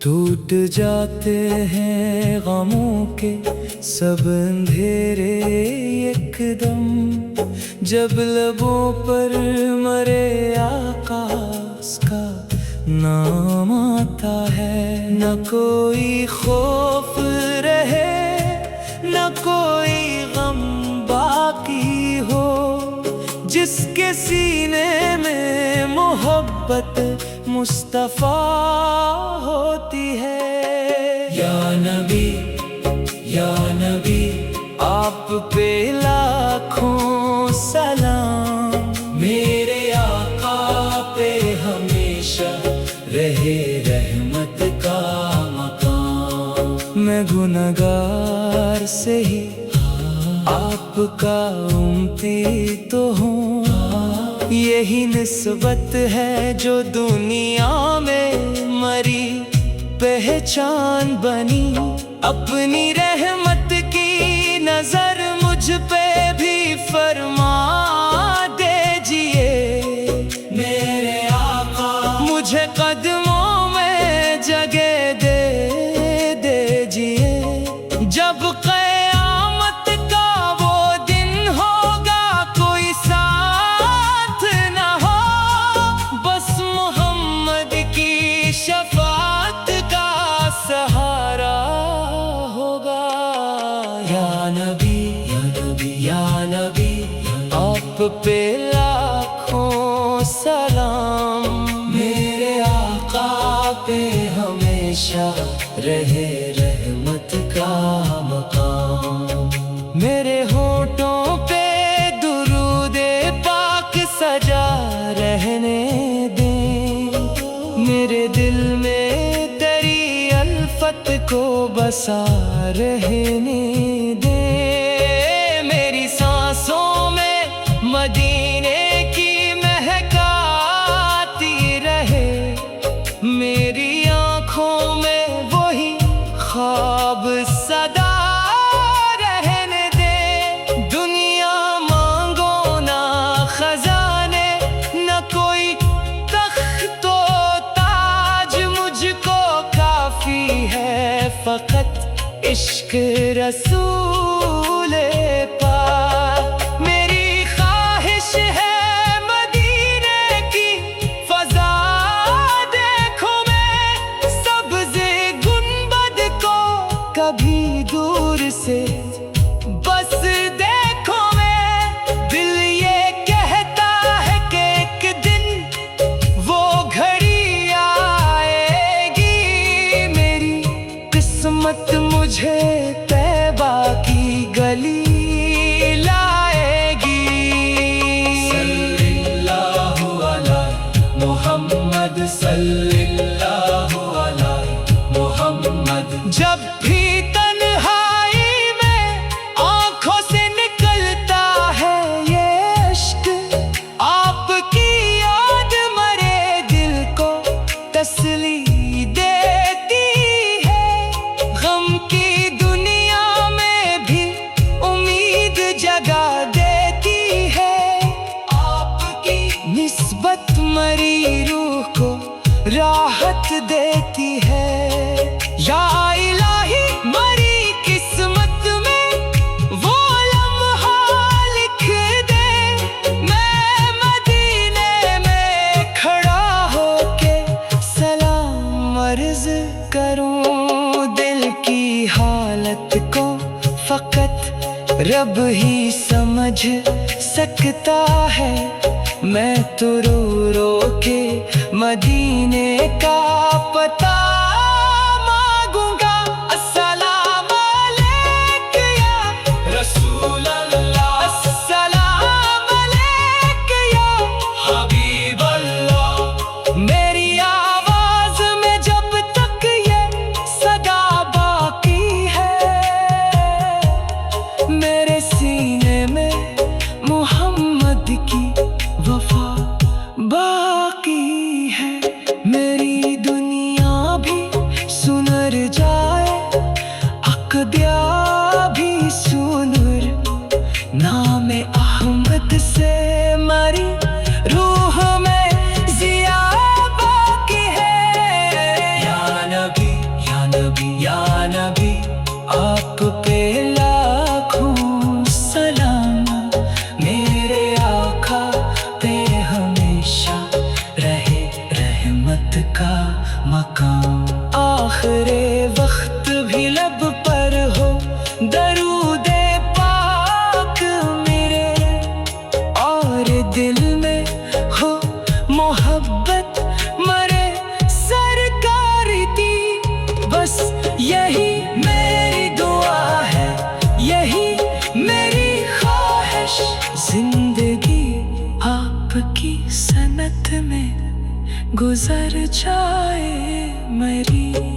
टूट जाते हैं गमों के सब अंधेरे एकदम, जब लबों पर मरे आकाश का नाम आता है। न कोई खौफ रहे न कोई गम बाकी हो, जिसके सीने में मोहब्बत मुस्तफा होती है। या नबी आप पे लाखों सलाम, मेरे आका पे हमेशा रहे रहमत का मकाम। मैं गुनहगार से ही आपका उम्मती तो हूँ, यही निस्बत है जो दुनिया में मरी पहचान बनी। अपनी रहमत की नजर मुझ पे भी फरमा दीजिए मेरे आका, मुझे कदमों में जगह दे दीजिए। जब क़यामत का वो दिन होगा कोई साथ न हो, बस मोहम्मद की शफाअत का सहारा होगा। या नबी आप पे लाखों सलाम, मेरे आका पे हमेशा रहे रहमत का मकाम। मेरे होठों पे दुरूदे पाक सजा रहने दें, मेरे दिल में तेरी अल्फत को बसा रहने दें। मेरी सांसों में मदीने की महक आती रहे, मेरी आँखों में वही ख्वाब सदा रहने दे। दुनिया मांगो ना खजाने न कोई तख्त व ताज, मुझको काफी है फकत इश्क रसूल पाक। मेरी ख्वाहिश है मदीने की फजा देखूं मैं, सब्ज़े गुंबद को कभी दूर से बस देखो मैं। दिल ये कहता है कि एक दिन वो घड़ी आएगी, मेरी किस्मत मुझे तैबा की गली लाएगी। सल्लल्लाहु अलैहि मोहम्मद, सल्लल्लाहु अलैहि मोहम्मद। जब भी तन्हाई में आंखों से निकलता है ये इश्क, आपकी याद मरे दिल को तसली देती है। गम की दुनिया में भी उम्मीद जगा देती है, आपकी निस्बत मरी रूह को राहत देती है। या इलाही मरी किस्मत में वो लम्हा लिख दे, मैं मदीने में खड़ा होके सलाम अर्ज करूं। दिल की हालत को फकत रब ही समझ सकता है, मैं तो रो रो के मदीने का पता मांगूंगा। अस्सलाम अलैक या रसूल अल्लाह, अस्सलाम अलैक या हबीब अल्लाह। मेरी आवाज में जब तक ये सदा बाकी है, मेरे सीने में मोहम्मद की वफा बाकी है। मेरी दुनिया میری خواہش زندگی آپ کی سنت میں گزر جائے، میری